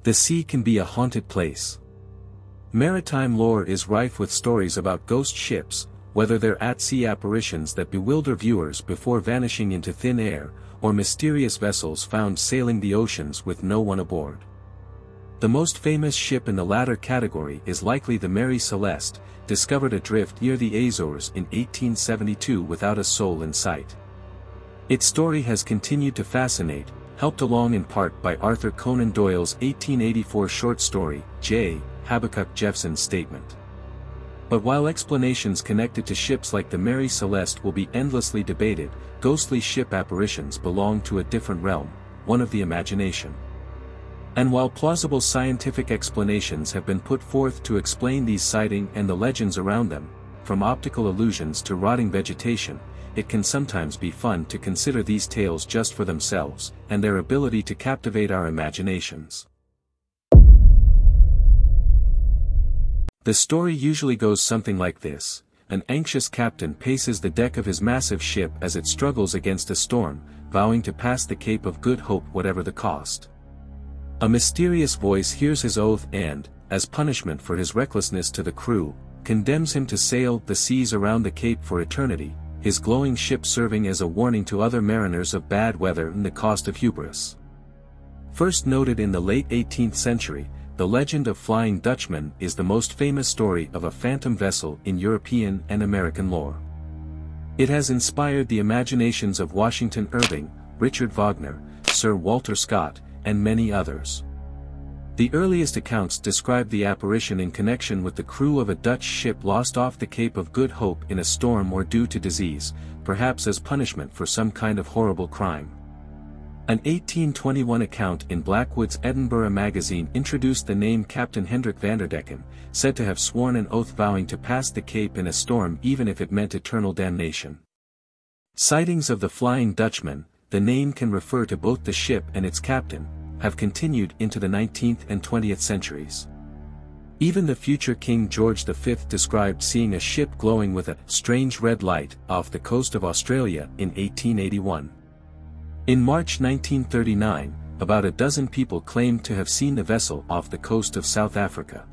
The sea can be a haunted place. Maritime lore is rife with stories about ghost ships, whether they're at-sea apparitions that bewilder viewers before vanishing into thin air, or mysterious vessels found sailing the oceans with no one aboard. The most famous ship in the latter category is likely the Mary Celeste, discovered adrift near the Azores in 1872 without a soul in sight. Its story has continued to fascinate, helped along in part by Arthur Conan Doyle's 1884 short story, J. Habakkuk Jeffson's Statement. But while explanations connected to ships like the Mary Celeste will be endlessly debated, ghostly ship apparitions belong to a different realm, one of the imagination. And while plausible scientific explanations have been put forth to explain these sightings and the legends around them, from optical illusions to rotting vegetation, it can sometimes be fun to consider these tales just for themselves, and their ability to captivate our imaginations. The story usually goes something like this. An anxious captain paces the deck of his massive ship as it struggles against a storm, vowing to pass the Cape of Good Hope whatever the cost. A mysterious voice hears his oath and, as punishment for his recklessness to the crew, condemns him to sail the seas around the Cape for eternity, his glowing ship serving as a warning to other mariners of bad weather and the cost of hubris. First noted in the late 18th century, the legend of Flying Dutchman is the most famous story of a phantom vessel in European and American lore. It has inspired the imaginations of Washington Irving, Richard Wagner, Sir Walter Scott, and many others. The earliest accounts describe the apparition in connection with the crew of a Dutch ship lost off the Cape of Good Hope in a storm or due to disease, perhaps as punishment for some kind of horrible crime. An 1821 account in Blackwood's Edinburgh magazine introduced the name Captain Hendrik Vanderdecken, said to have sworn an oath vowing to pass the Cape in a storm even if it meant eternal damnation. Sightings of the Flying Dutchman, the name can refer to both the ship and its captain, have continued into the 19th and 20th centuries. Even the future King George V described seeing a ship glowing with a strange red light off the coast of Australia in 1881. In March 1939, about a dozen people claimed to have seen the vessel off the coast of South Africa.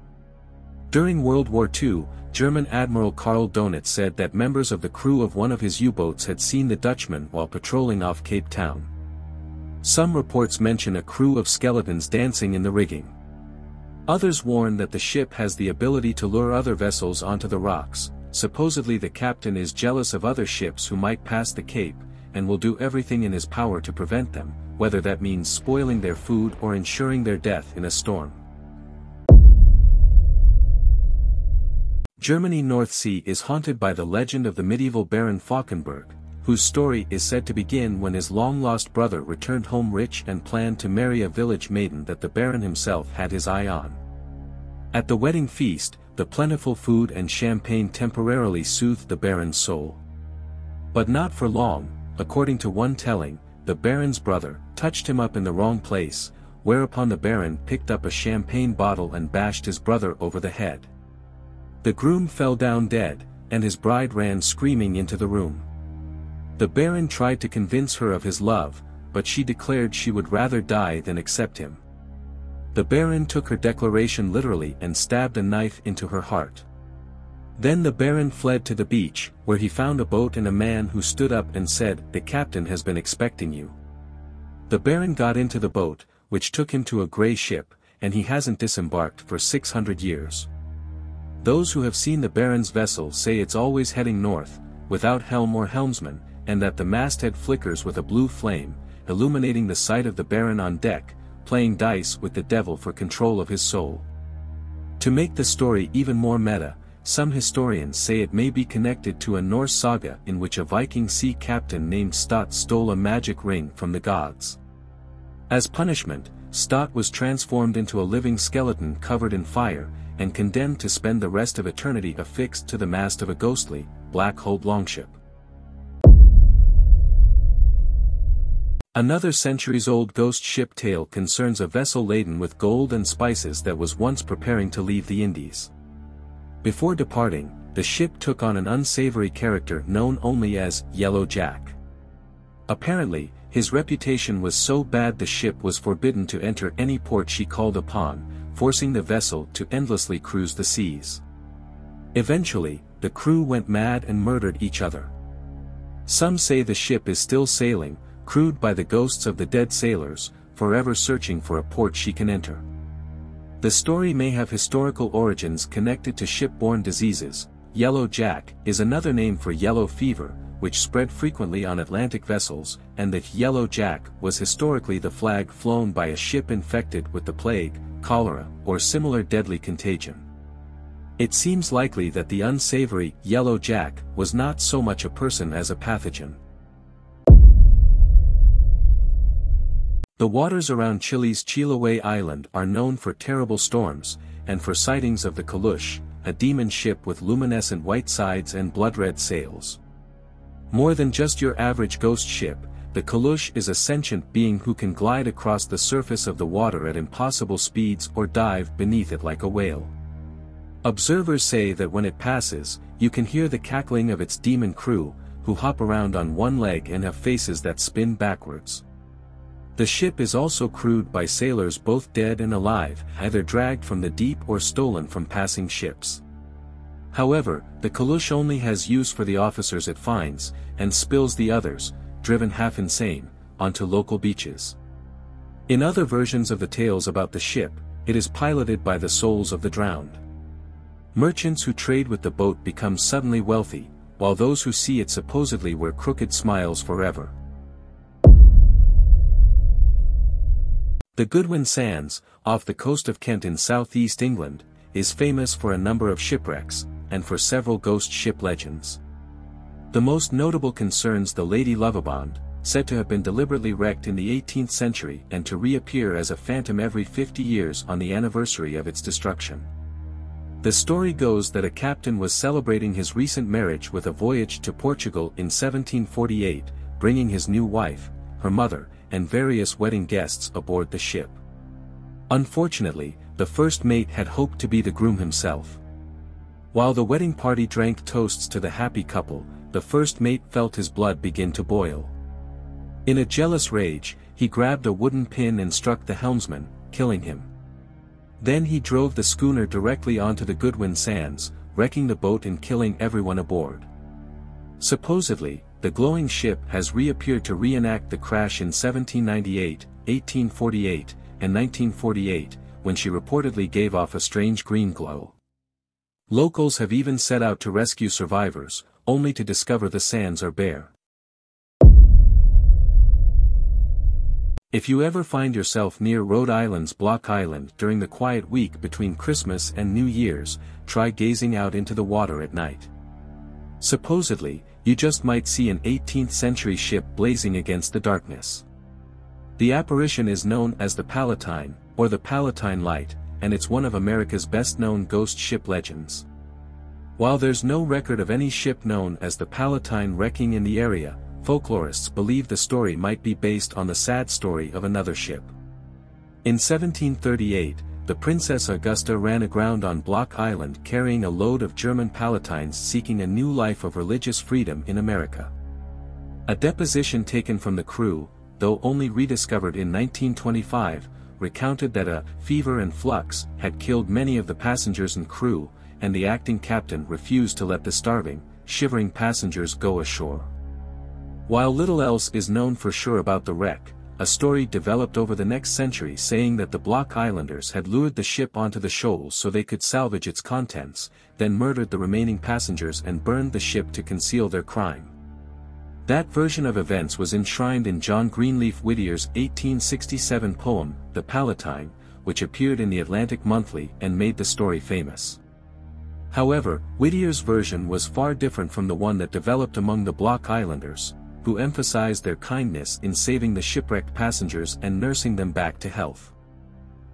During World War II, German Admiral Karl Donitz said that members of the crew of one of his U-boats had seen the Dutchman while patrolling off Cape Town. Some reports mention a crew of skeletons dancing in the rigging. Others warn that the ship has the ability to lure other vessels onto the rocks. Supposedly the captain is jealous of other ships who might pass the Cape, and will do everything in his power to prevent them, whether that means spoiling their food or ensuring their death in a storm. Germany's North Sea is haunted by the legend of the medieval Baron Falkenberg, whose story is said to begin when his long-lost brother returned home rich and planned to marry a village maiden that the Baron himself had his eye on. At the wedding feast, the plentiful food and champagne temporarily soothed the Baron's soul. But not for long. According to one telling, the Baron's brother touched him up in the wrong place, whereupon the Baron picked up a champagne bottle and bashed his brother over the head. The groom fell down dead, and his bride ran screaming into the room. The Baron tried to convince her of his love, but she declared she would rather die than accept him. The Baron took her declaration literally and stabbed a knife into her heart. Then the Baron fled to the beach, where he found a boat and a man who stood up and said, "The captain has been expecting you." The Baron got into the boat, which took him to a grey ship, and he hasn't disembarked for 600 years. Those who have seen the Baron's vessel say it's always heading north, without helm or helmsman, and that the masthead flickers with a blue flame, illuminating the sight of the Baron on deck, playing dice with the devil for control of his soul. To make the story even more meta, some historians say it may be connected to a Norse saga in which a Viking sea captain named Stott stole a magic ring from the gods. As punishment, Stott was transformed into a living skeleton covered in fire, and condemned to spend the rest of eternity affixed to the mast of a ghostly, black-hulled longship. Another centuries-old ghost ship tale concerns a vessel laden with gold and spices that was once preparing to leave the Indies. Before departing, the ship took on an unsavory character known only as Yellow Jack. Apparently, His reputation was so bad the ship was forbidden to enter any port she called upon, forcing the vessel to endlessly cruise the seas. Eventually, the crew went mad and murdered each other. Some say the ship is still sailing, crewed by the ghosts of the dead sailors, forever searching for a port she can enter. The story may have historical origins connected to ship-borne diseases. Yellow Jack is another name for yellow fever, which spread frequently on Atlantic vessels, and that Yellow Jack was historically the flag flown by a ship infected with the plague, cholera, or similar deadly contagion. It seems likely that the unsavory Yellow Jack was not so much a person as a pathogen. The waters around Chile's Chiloé Island are known for terrible storms, and for sightings of the Caleuche, a demon ship with luminescent white sides and blood-red sails. More than just your average ghost ship, the Caleuche is a sentient being who can glide across the surface of the water at impossible speeds or dive beneath it like a whale. Observers say that when it passes, you can hear the cackling of its demon crew, who hop around on one leg and have faces that spin backwards. The ship is also crewed by sailors both dead and alive, either dragged from the deep or stolen from passing ships. However, the Caleuche only has use for the officers it finds, and spills the others, driven half insane, onto local beaches. In other versions of the tales about the ship, it is piloted by the souls of the drowned. Merchants who trade with the boat become suddenly wealthy, while those who see it supposedly wear crooked smiles forever. The Goodwin Sands, off the coast of Kent in southeast England, is famous for a number of shipwrecks, and for several ghost ship legends. The most notable concerns the Lady Lovibond, said to have been deliberately wrecked in the 18th century and to reappear as a phantom every 50 years on the anniversary of its destruction. The story goes that a captain was celebrating his recent marriage with a voyage to Portugal in 1748, bringing his new wife, her mother, and various wedding guests aboard the ship. Unfortunately, the first mate had hoped to be the groom himself. While the wedding party drank toasts to the happy couple, the first mate felt his blood begin to boil. In a jealous rage, he grabbed a wooden pin and struck the helmsman, killing him. Then he drove the schooner directly onto the Goodwin Sands, wrecking the boat and killing everyone aboard. Supposedly, the glowing ship has reappeared to reenact the crash in 1798, 1848, and 1948, when she reportedly gave off a strange green glow. Locals have even set out to rescue survivors, only to discover the sands are bare. If you ever find yourself near Rhode Island's Block Island during the quiet week between Christmas and New Year's, try gazing out into the water at night. Supposedly, you just might see an 18th century ship blazing against the darkness. The apparition is known as the Palatine, or the Palatine Light, and it's one of America's best-known ghost ship legends. While there's no record of any ship known as the Palatine wrecking in the area, folklorists believe the story might be based on the sad story of another ship. In 1738, the Princess Augusta ran aground on Block Island carrying a load of German Palatines seeking a new life of religious freedom in America. A deposition taken from the crew, though only rediscovered in 1925, recounted that a fever and flux had killed many of the passengers and crew, and the acting captain refused to let the starving, shivering passengers go ashore. While little else is known for sure about the wreck, a story developed over the next century saying that the Block Islanders had lured the ship onto the shoals so they could salvage its contents, then murdered the remaining passengers and burned the ship to conceal their crime. That version of events was enshrined in John Greenleaf Whittier's 1867 poem, The Palatine, which appeared in the Atlantic Monthly and made the story famous. However, Whittier's version was far different from the one that developed among the Block Islanders, who emphasized their kindness in saving the shipwrecked passengers and nursing them back to health.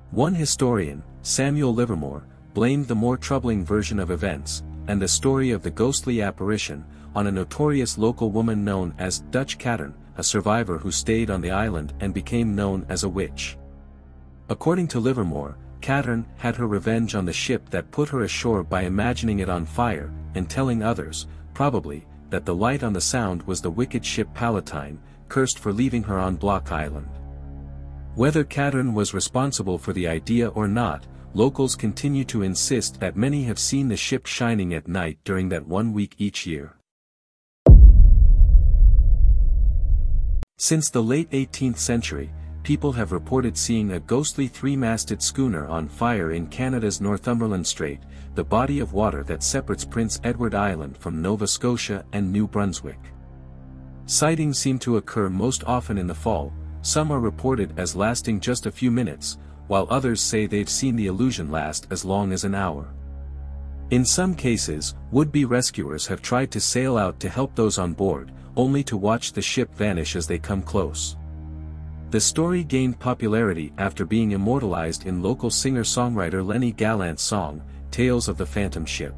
One historian, Samuel Livermore, blamed the more troubling version of events, and the story of the ghostly apparition, on a notorious local woman known as Dutch Cattern, a survivor who stayed on the island and became known as a witch. According to Livermore, Cattern had her revenge on the ship that put her ashore by imagining it on fire, and telling others, probably, that the light on the Sound was the wicked ship Palatine, cursed for leaving her on Block Island. Whether Cadern was responsible for the idea or not, locals continue to insist that many have seen the ship shining at night during that 1 week each year. Since the late 18th century, people have reported seeing a ghostly three-masted schooner on fire in Canada's Northumberland Strait, the body of water that separates Prince Edward Island from Nova Scotia and New Brunswick. Sightings seem to occur most often in the fall. Some are reported as lasting just a few minutes, while others say they've seen the illusion last as long as an hour. In some cases, would-be rescuers have tried to sail out to help those on board, only to watch the ship vanish as they come close. The story gained popularity after being immortalized in local singer-songwriter Lenny Gallant's song, Tales of the Phantom Ship.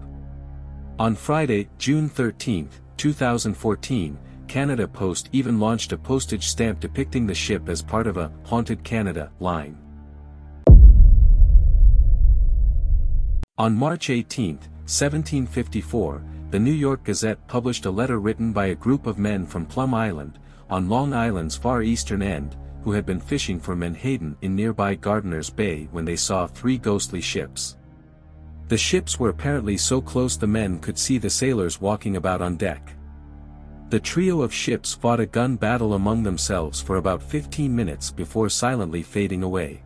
On Friday, June 13, 2014, Canada Post even launched a postage stamp depicting the ship as part of a Haunted Canada line. On March 18, 1754, the New York Gazette published a letter written by a group of men from Plum Island, on Long Island's far eastern end, who had been fishing for menhaden in nearby Gardiner's Bay when they saw 3 ghostly ships. The ships were apparently so close the men could see the sailors walking about on deck. The trio of ships fought a gun battle among themselves for about 15 minutes before silently fading away.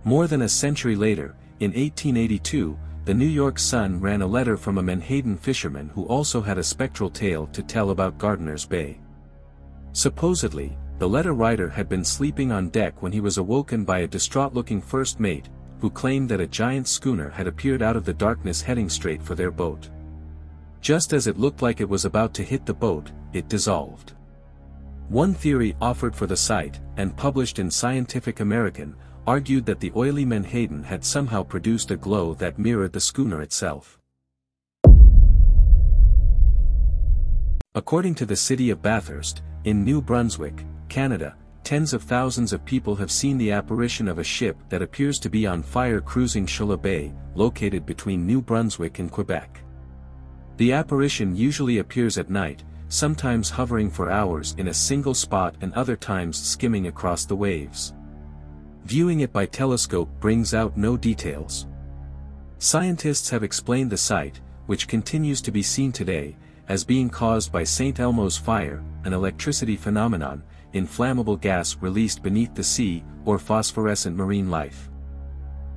More than a century later, in 1882, the New York Sun ran a letter from a menhaden fisherman who also had a spectral tale to tell about Gardiner's Bay. Supposedly, the letter writer had been sleeping on deck when he was awoken by a distraught-looking first mate, who claimed that a giant schooner had appeared out of the darkness heading straight for their boat. Just as it looked like it was about to hit the boat, it dissolved. One theory offered for the sight, and published in Scientific American, argued that the oily menhaden had somehow produced a glow that mirrored the schooner itself. According to the city of Bathurst, in New Brunswick, Canada, tens of thousands of people have seen the apparition of a ship that appears to be on fire cruising Chaleur Bay, located between New Brunswick and Quebec. The apparition usually appears at night, sometimes hovering for hours in a single spot and other times skimming across the waves. Viewing it by telescope brings out no details. Scientists have explained the sight, which continues to be seen today, as being caused by St. Elmo's fire, an electricity phenomenon, inflammable gas released beneath the sea, or phosphorescent marine life.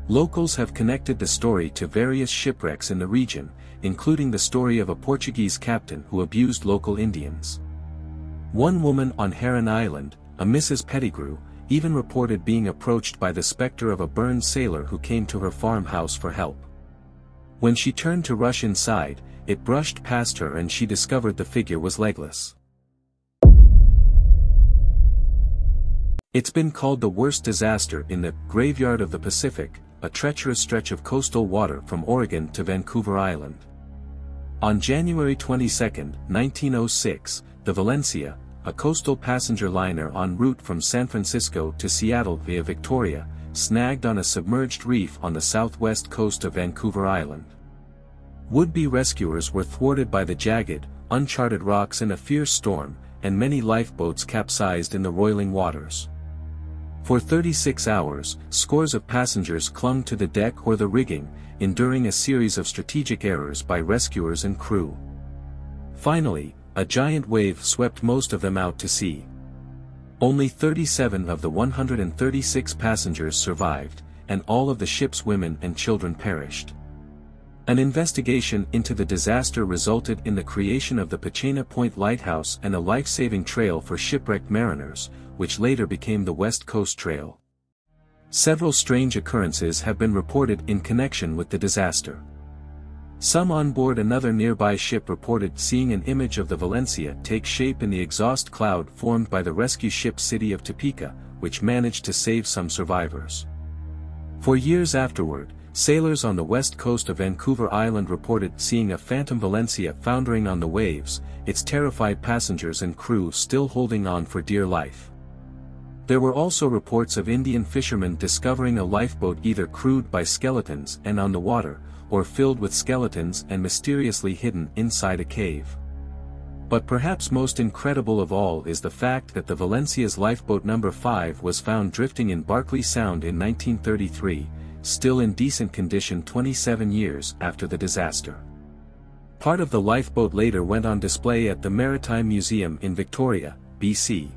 Locals have connected the story to various shipwrecks in the region, including the story of a Portuguese captain who abused local Indians. One woman on Heron Island, a Mrs. Pettigrew, even reported being approached by the specter of a burned sailor who came to her farmhouse for help. When she turned to rush inside, it brushed past her and she discovered the figure was legless. It's been called the worst disaster in the graveyard of the Pacific, a treacherous stretch of coastal water from Oregon to Vancouver Island. On January 22, 1906, the Valencia, a coastal passenger liner en route from San Francisco to Seattle via Victoria, snagged on a submerged reef on the southwest coast of Vancouver Island. Would-be rescuers were thwarted by the jagged, uncharted rocks in a fierce storm, and many lifeboats capsized in the roiling waters. For 36 hours, scores of passengers clung to the deck or the rigging, enduring a series of strategic errors by rescuers and crew. Finally, a giant wave swept most of them out to sea. Only 37 of the 136 passengers survived, and all of the ship's women and children perished. An investigation into the disaster resulted in the creation of the Pachena Point Lighthouse and a life-saving trail for shipwrecked mariners, which later became the West Coast Trail. Several strange occurrences have been reported in connection with the disaster. Some on board another nearby ship reported seeing an image of the Valencia take shape in the exhaust cloud formed by the rescue ship city of Topeka, which managed to save some survivors. For years afterward, sailors on the west coast of Vancouver Island reported seeing a phantom Valencia foundering on the waves, its terrified passengers and crew still holding on for dear life. There were also reports of Indian fishermen discovering a lifeboat either crewed by skeletons and on the water, or filled with skeletons and mysteriously hidden inside a cave. But perhaps most incredible of all is the fact that the Valencia's lifeboat number 5 was found drifting in Berkeley Sound in 1933, still in decent condition 27 years after the disaster. Part of the lifeboat later went on display at the Maritime Museum in Victoria, BC,